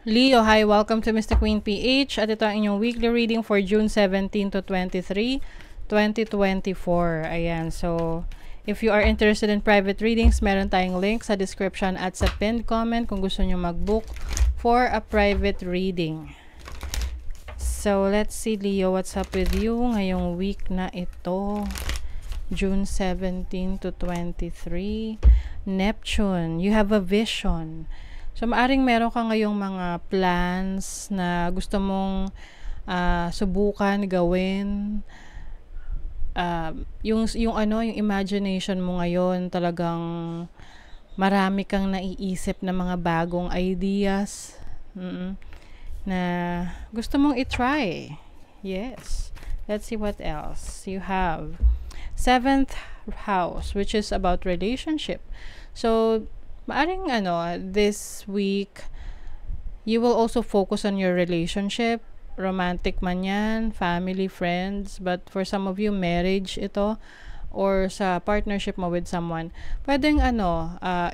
Leo, hi, welcome to Mr. Queen PH at ito ang inyong weekly reading for June 17 to 23, 2024. Ayan, so if you are interested in private readings, meron tayong link sa description at sa pinned comment kung gusto nyo mag-book for a private reading. So let's see, Leo, what's up with you ngayong week na ito, June 17 to 23. Neptune, you have a vision. So, maaring meron ka ngayong mga plans na gusto mong subukan, gawin. Yung imagination mo ngayon, talagang marami kang naiisip na mga bagong ideas na gusto mong i-try. Yes. Let's see what else. You have 7th house, which is about relationship. So, maaring this week, you will also focus on your relationship, romantic man yan, family, friends, but for some of you, marriage ito, or sa partnership mo with someone. Pwedeng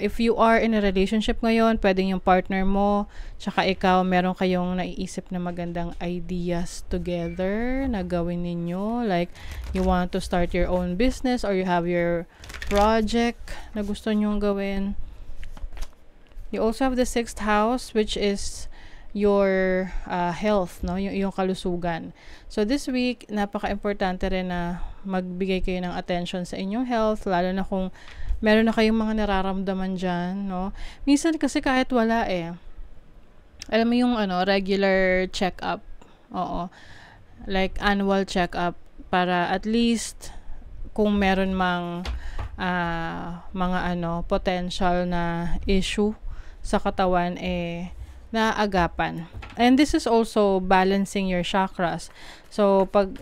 if you are in a relationship ngayon, pwedeng yung partner mo, tsaka ikaw, meron kayong naiisip na magandang ideas together na gawin ninyo. Like, you want to start your own business or you have your project na gusto nyong gawin. You also have the 6th house, which is your health, no? Yung kalusugan. So this week, napaka-importante rin na magbigay kayo ng attention sa inyong health, lalo na kung meron na kayong mga nararamdaman dyan, no? Minsan kasi kahit wala alam mo yung regular check-up. Oo. Like annual check-up para at least kung meron mang mga potential na issue sa katawan naagapan. And this is also balancing your chakras. So pag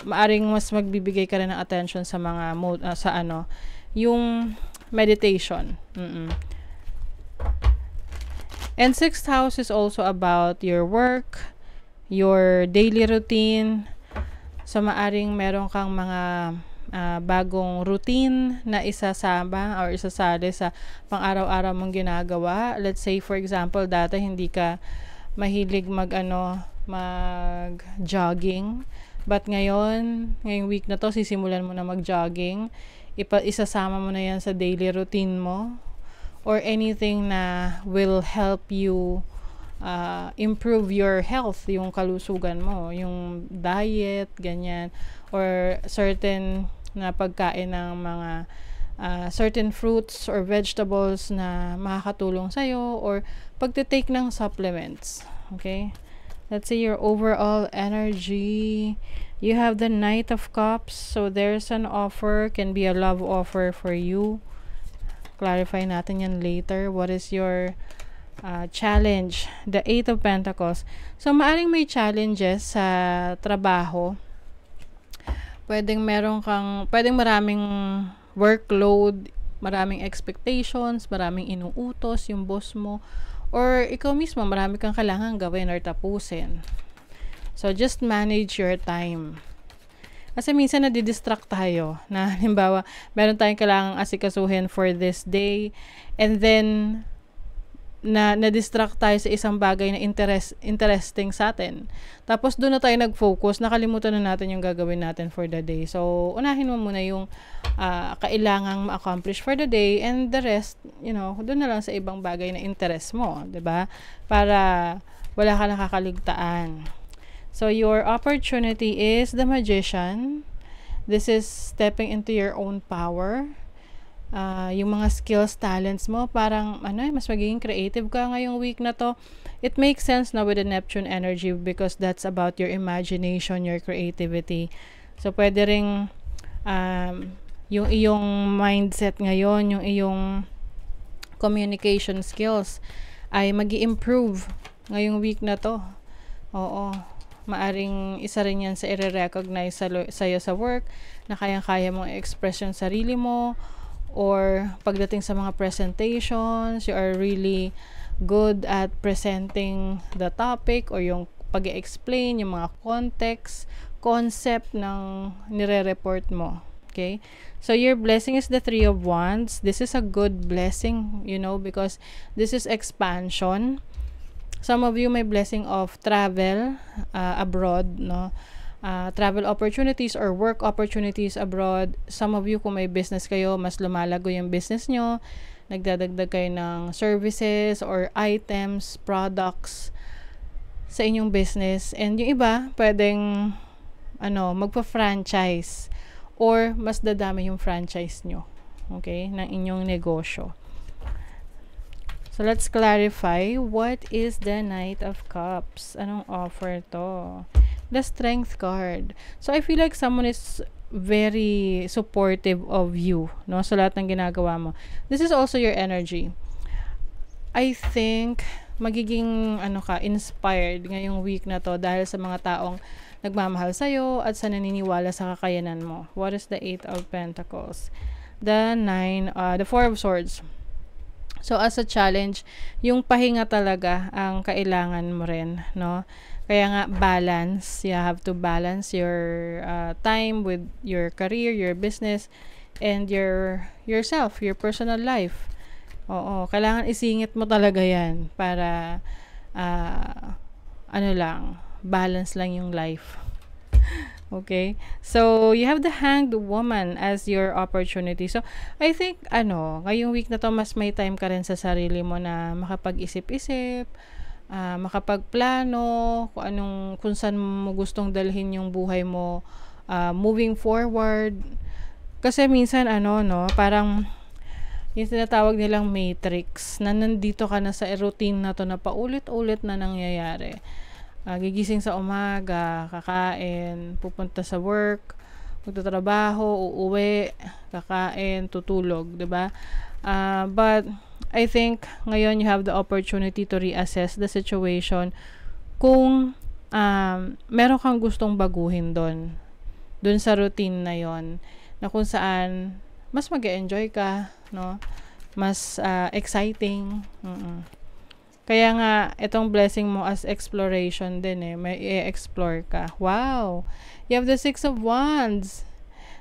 maaring mas magbibigay ka rin ng attention sa mga yung meditation. And 6th house is also about your work, your daily routine. So maaring meron kang mga bagong routine na isasama or isasali sa pang-araw-araw mong ginagawa. Let's say, for example, dati hindi ka mahilig mag-jogging. But ngayong week na to, sisimulan mo na mag-jogging. Isasama mo na yan sa daily routine mo. Or anything na will help you improve your health, yung kalusugan mo, yung diet, ganyan. Or certain na pagkain ng mga certain fruits or vegetables na makakatulong sa'yo, or pagtitake ng supplements. Okay? Let's see your overall energy. You have the Knight of Cups. So there's an offer, can be a love offer for you. Clarify natin yan later. What is your challenge? The 8 of Pentacles. So maaring may challenges sa trabaho. Pwedeng maraming workload, maraming expectations, maraming inuutos yung boss mo, or ikaw mismo, marami kang kailangan gawin or tapusin. So, just manage your time. Kasi minsan nadidistract tayo na, halimbawa, meron tayong kailangang asikasuhin for this day, and then na-distract tayo sa isang bagay na interesting sa atin. Tapos doon na tayo nag-focus, nakalimutan na natin yung gagawin natin for the day. So, unahin mo muna yung kailangang ma-accomplish for the day, and the rest, doon na lang sa ibang bagay na interest mo, 'di ba? Para wala ka nakakaligtaan. So, your opportunity is the Magician. This is stepping into your own power. Yung mga skills, talents mo, parang mas magiging creative ka ngayong week na to. It makes sense na with the Neptune energy because that's about your imagination, your creativity. So pwede ring yung iyong mindset ngayon, yung iyong communication skills ay magi-improve ngayong week na to. Oo. Maaring isa rin yan sa i-recognize sa'yo sa work, na kayang-kaya mong i-express yung sarili mo, or pagdating sa mga presentations, you are really good at presenting the topic or yung pag-explain, yung mga concept ng nire-report mo. Okay? So, your blessing is the 3 of Wands. This is a good blessing, because this is expansion. Some of you may blessing of travel abroad, no? Travel opportunities or work opportunities abroad. Some of you, kung may business kayo, mas lumalago yung business nyo. Nagdadagdag kayo ng services or items, products sa inyong business. And yung iba, pwedeng magpa-franchise or mas dadami yung franchise nyo, okay, ng inyong negosyo. So, let's clarify. What is the Knight of Cups? Anong offer to? The Strength card. So, I feel like someone is very supportive of you, no? Sa lahat ng ginagawa mo. This is also your energy. I think, magiging, inspired ngayong week na to dahil sa mga taong nagmamahal sa'yo at sa naniniwala sa kakayanan mo. What is the Eight of Pentacles? The Four of Swords. So, as a challenge, yung pahinga talaga ang kailangan mo rin, no? Kaya nga, balance. You have to balance your time with your career, your business, and yourself, your personal life. Oo, kailangan isingit mo talaga yan para, balance lang yung life. Okay? So, you have the Hanged Woman as your opportunity. So, I think, ngayong week na to, mas may time ka rin sa sarili mo na makapag-isip-isip, makapagplano, kung saan mo gustong dalhin yung buhay mo, moving forward. Kasi minsan, parang, yung tinatawag nilang matrix, na nandito ka na sa routine na to na paulit-ulit na nangyayari. Gigising sa umaga, kakain, pupunta sa work, magtatrabaho, uuwi, kakain, tutulog, 'di ba? But I think ngayon you have the opportunity to reassess the situation kung meron kang gustong baguhin doon sa routine na 'yon, na kung saan mas mag-enjoy ka, no? Mas exciting. Kaya nga, itong blessing mo as exploration din may i-explore ka. Wow! You have the Six of Wands.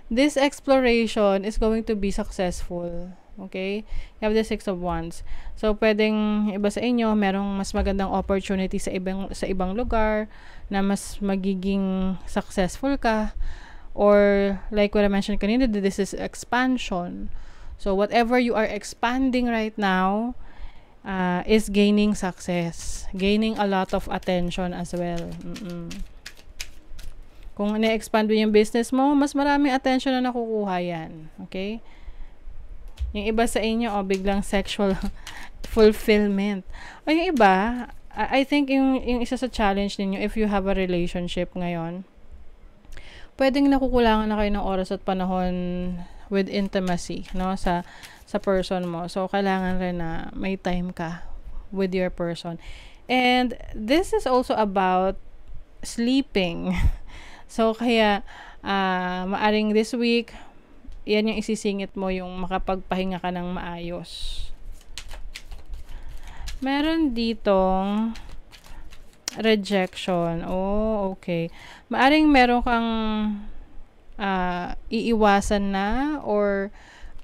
This exploration is going to be successful. Okay? You have the Six of Wands. So, pwedeng iba sa inyo, merong mas magandang opportunity sa ibang lugar na mas magiging successful ka. Or, like what I mentioned kanina, this is expansion. So, whatever you are expanding right now, is gaining success, gaining a lot of attention as well. Kung na-expand mo yung business mo, mas maraming attention na nakukuha yan. Okay? Yung iba sa inyo, biglang sexual fulfillment. O yung iba, I think yung isa sa challenge ninyo, if you have a relationship ngayon, pwedeng nakukulangan na kayo ng oras at panahon with intimacy, no, sa person mo. So, kailangan rin na may time ka with your person. And this is also about sleeping. So, kaya, maaring this week, yan yung isisingit mo, yung makapagpahinga ka ng maayos. Meron ditong rejection. Oh, okay. Maaring meron kang iiwasan na or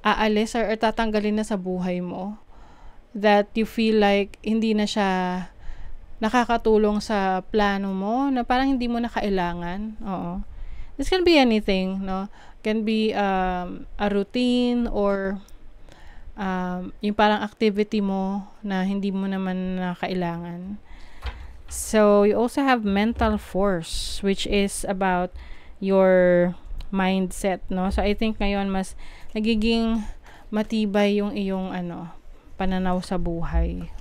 aalis or tatanggalin na sa buhay mo that you feel like hindi na siya nakakatulong sa plano mo, na parang hindi mo na kailangan. Oo. This can be anything, no? Can be a routine or yung parang activity mo na hindi mo naman na kailangan. So, you also have mental force, which is about your mindset, no? So, I think ngayon mas nagiging matibay yung iyong pananaw sa buhay.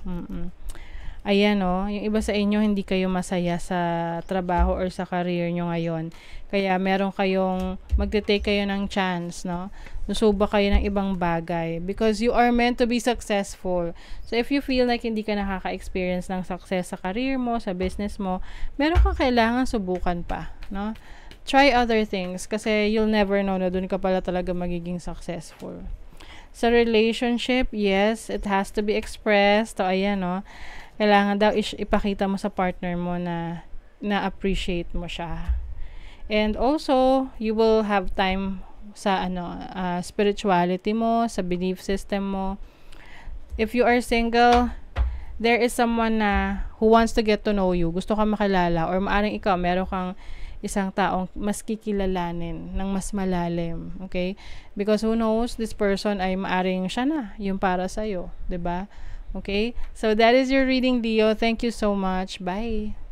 Ayan, yung iba sa inyo hindi kayo masaya sa trabaho or sa career nyo ngayon. Kaya meron kayong magte-take kayo ng chance, no? Nusuba kayo ng ibang bagay because you are meant to be successful. So if you feel like hindi ka nakaka-experience ng success sa career mo, sa business mo, meron kang kailangan subukan pa, no? Try other things kasi you'll never know na dun ka pala talaga magiging successful. Sa relationship, yes, it has to be expressed. So, ayan, no? Kailangan daw ipakita mo sa partner mo na na-appreciate mo siya. And also, you will have time sa spirituality mo, sa belief system mo. If you are single, there is someone na who wants to get to know you, gusto ka makilala, or maaring ikaw, meron kang isang taong mas kikilalanin ng mas malalim, okay? Because who knows, this person ay maaring siya na, yung para sa'yo, 'di ba? Okay? So that is your reading, Leo. Thank you so much. Bye!